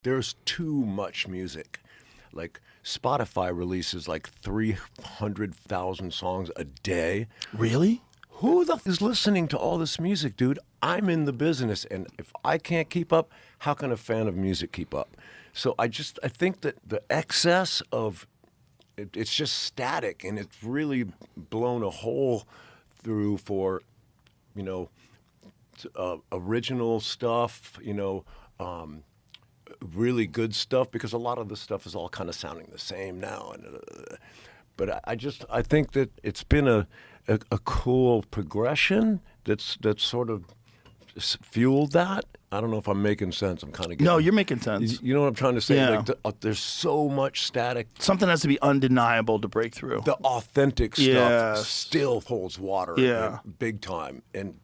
There's too much music. Like Spotify releases like 300,000 songs a day. Really? Who the f is listening to all this music, dude? I'm in the business, and if I can't keep up, how can a fan of music keep up? So I think that the excess of it's just static, and it's really blown a hole through for, original stuff, really good stuff, because a lot of the stuff is all kind of sounding the same now. But I think that it's been a cool progression that's sort of fueled that. I don't know if I'm making sense. I'm kind of getting... No, you're making sense. You know what I'm trying to say? Yeah. Like there's so much static. Something has to be undeniable to break through. The authentic stuff Yes. still holds water, big time, and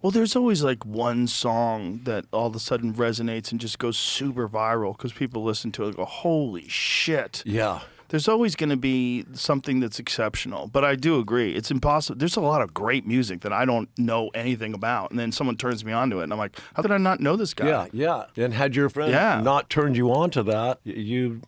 Well, there's always like one song that all of a sudden resonates and just goes super viral because people listen to it and go, "Holy shit!" Yeah. There's always going to be something that's exceptional, but I do agree. It's impossible. There's a lot of great music that I don't know anything about, and then someone turns me on to it, and I'm like, how did I not know this guy? Yeah. And had your friend not turned you on to that, you'd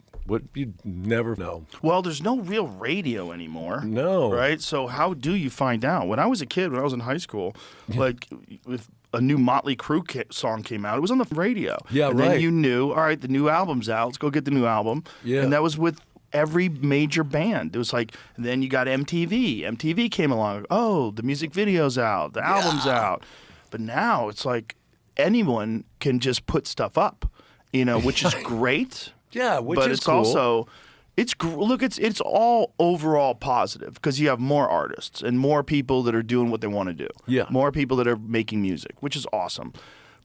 never know. Well, there's no real radio anymore. No. Right? So how do you find out? When I was a kid, when I was in high school, like if a new Motley Crue song came out, it was on the radio. Yeah, and right. then you knew, all right, the new album's out. Let's go get the new album. Yeah. And that was with every major band. It was like, and then you got MTV. MTV came along. Oh, the music video's out. The album's out. But now it's like anyone can just put stuff up, which is great. Yeah, which but is it's cool. Also, it's all overall positive because you have more artists and more people that are doing what they want to do. Yeah. More people that are making music, which is awesome.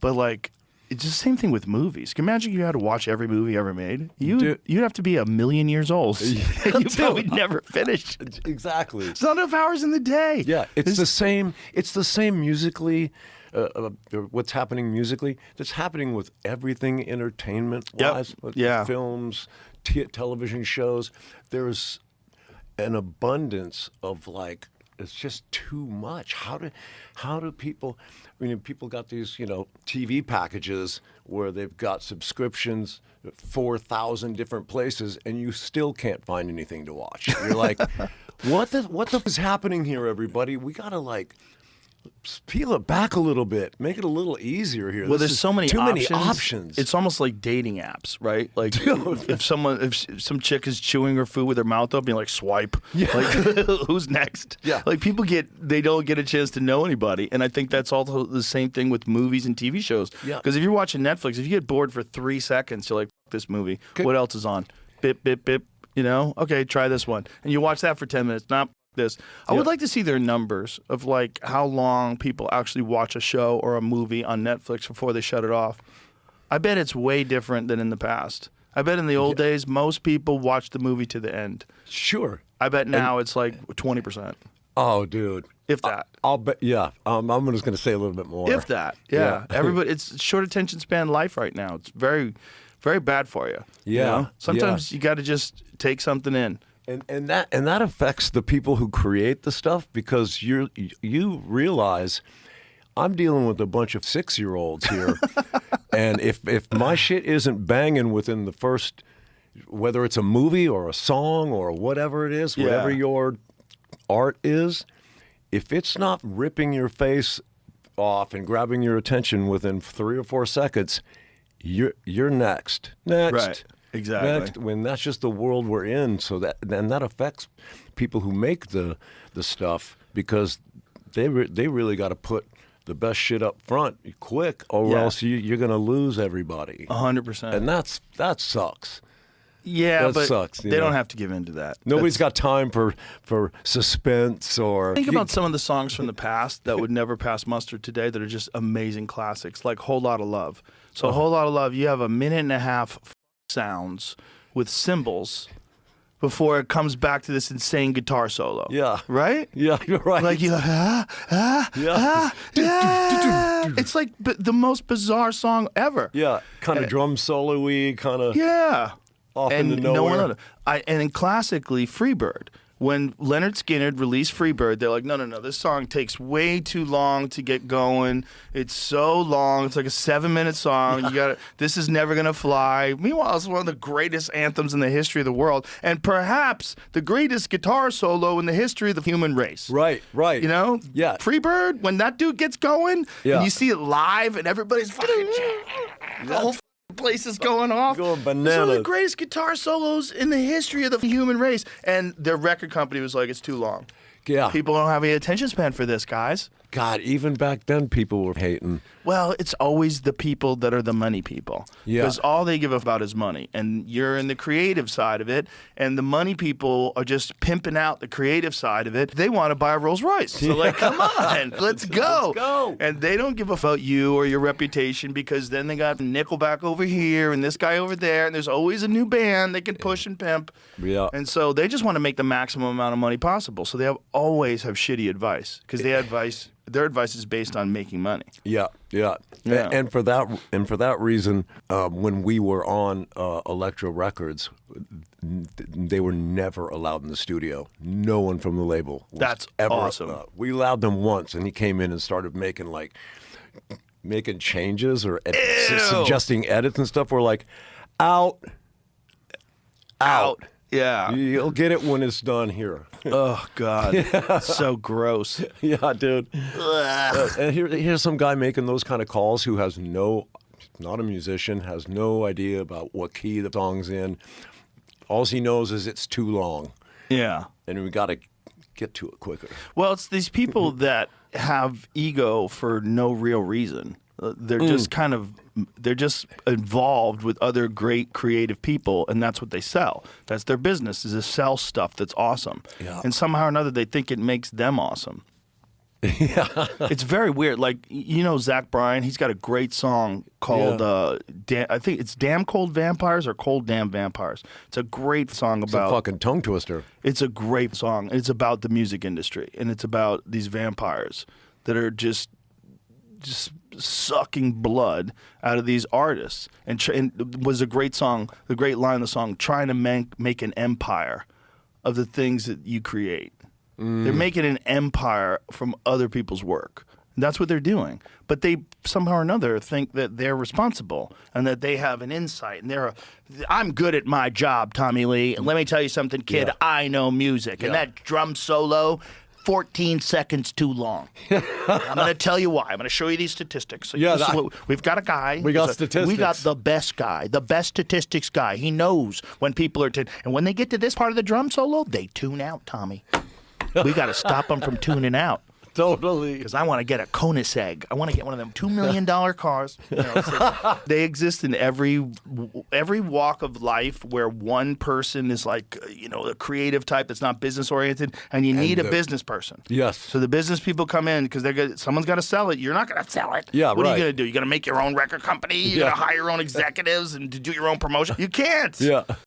But like, it's the same thing with movies. Can you imagine you had to watch every movie ever made? You'd have to be 1,000,000 years old. You'd probably never finish. Exactly. It's not enough hours in the day. Yeah, it's the same. It's the same musically. What's happening musically? That's happening with everything entertainment-wise. Yep. Films, television shows. There's an abundance of like. It's just too much. How do people? People got these, TV packages where they've got subscriptions, 4,000 different places, and you still can't find anything to watch. You're like, what the is happening here, everybody? We gotta peel it back a little bit, make it a little easier here. Well, there's so many options. Many options. It's almost like dating apps, right? Like if some chick is chewing her food with her mouth open, you're like, swipe. Yeah. Like who's next? Yeah. Like they don't get a chance to know anybody, and I think that's also the same thing with movies and TV shows. Yeah. Because if you're watching Netflix, if you get bored for 3 seconds, you're like, F this movie. Okay. What else is on? Bip bip bip. Okay, try this one, and you watch that for 10 minutes. Nah. This. I would like to see their numbers of like how long people actually watch a show or a movie on Netflix before they shut it off. I bet it's way different than in the past. I bet in the old days, most people watched the movie to the end. Sure. I bet now it's like 20%. Oh, dude. If that. I'll bet. Yeah. I'm just going to say a little bit more. If that. Yeah. Everybody. It's short attention span life right now. It's very, very bad for you. Yeah. Sometimes you got to just take something in. And that affects the people who create the stuff, because you realize I'm dealing with a bunch of 6-year-olds here, and if my shit isn't banging within the first, whether it's a movie or a song or whatever it is, whatever your art is, if it's not ripping your face off and grabbing your attention within 3 or 4 seconds, you're next. Right. Exactly. When that's just the world we're in, so that affects people who make the stuff, because they really got to put the best shit up front quick, or else you're going to lose everybody. 100%. And that sucks. Yeah, that sucks. They don't have to give in to that. Nobody's got time for suspense or. Think about some of the songs from the past that would never pass muster today that are just amazing classics, like "Whole Lotta Love." So, "Whole Lotta Love," you have a 1.5 minute sounds with cymbals before it comes back to this insane guitar solo. Yeah. Right? Yeah, you're right. Like it's like the most bizarre song ever. Yeah, kind of drum solo-y, kind of. Yeah. Off into nowhere. And then classically, Freebird, When Leonard Skinner released Freebird, they're like, no, this song takes way too long to get going. It's so long. It's like a 7-minute song. This is never going to fly. Meanwhile, it's one of the greatest anthems in the history of the world, and perhaps the greatest guitar solo in the history of the human race. Right. You know? Yeah. Freebird, when that dude gets going, and you see it live, and everybody's fucking... The whole place is going off. Going It's bananas. one of the greatest guitar solos in the history of the human race. And their record company was like, it's too long. Yeah. People don't have any attention span for this, guys. God, even back then, people were hating. Well, it's always the people that are the money people. Yeah. Because all they give about is money. And you're in the creative side of it. And the money people are just pimping out the creative side of it. They want to buy a Rolls Royce. So, like, come on, let's go. Let's go. And they don't give a fuck about you or your reputation, because then they got Nickelback over here and this guy over there. And there's always a new band they can push and pimp. Yeah. And so they just want to make the maximum amount of money possible. So they always have shitty advice, because their advice is based on making money. Yeah. Yeah. And for that reason, when we were on Electro Records, they were never allowed in the studio. No one from the label was That's ever. awesome. We allowed them once, and he came in and started making changes or suggesting edits and stuff. We're like, out. Yeah. You'll get it when it's done here. Oh, God. So gross. Yeah, dude. And here's some guy making those kind of calls who has not a musician, has no idea about what key the song's in. All he knows is it's too long. Yeah. And we got to get to it quicker. Well, it's these people that have ego for no real reason. They're just they're just involved with other great creative people, and that's what they sell. That's their business, is to sell stuff that's awesome. Yeah. And somehow or another, they think it makes them awesome. Yeah. It's very weird. Like, you know, Zach Bryan, he's got a great song called, I think it's Damn Cold Vampires or Cold Damn Vampires. It's a great song It's a about... fucking tongue twister. It's a great song. It's about the music industry, and it's about these vampires that are just sucking blood out of these artists. And it was a great song, the great line of the song, trying to make an empire of the things that you create. They're making an empire from other people's work. And that's what they're doing. But they somehow or another think that they're responsible and that they have an insight. And I'm good at my job, Tommy Lee. And let me tell you something, kid, Yeah. I know music. And that drum solo, 14 seconds too long. I'm going to tell you why. I'm going to show you these statistics. So we've got a guy. We got statistics. We got the best guy, the best statistics guy. He knows when people are... and when they get to this part of the drum solo, they tune out, Tommy. We got to stop them from tuning out. Totally. Because I want to get a Koenigsegg. I want to get one of them $2 million cars. You know, so they exist in every walk of life, where one person is like, a creative type that's not business oriented, and you need a business person. Yes. So the business people come in because someone's got to sell it. You're not going to sell it. Yeah, what are right. you going to do? You're going to make your own record company? You're going to hire your own executives and to do your own promotion? You can't. Yeah.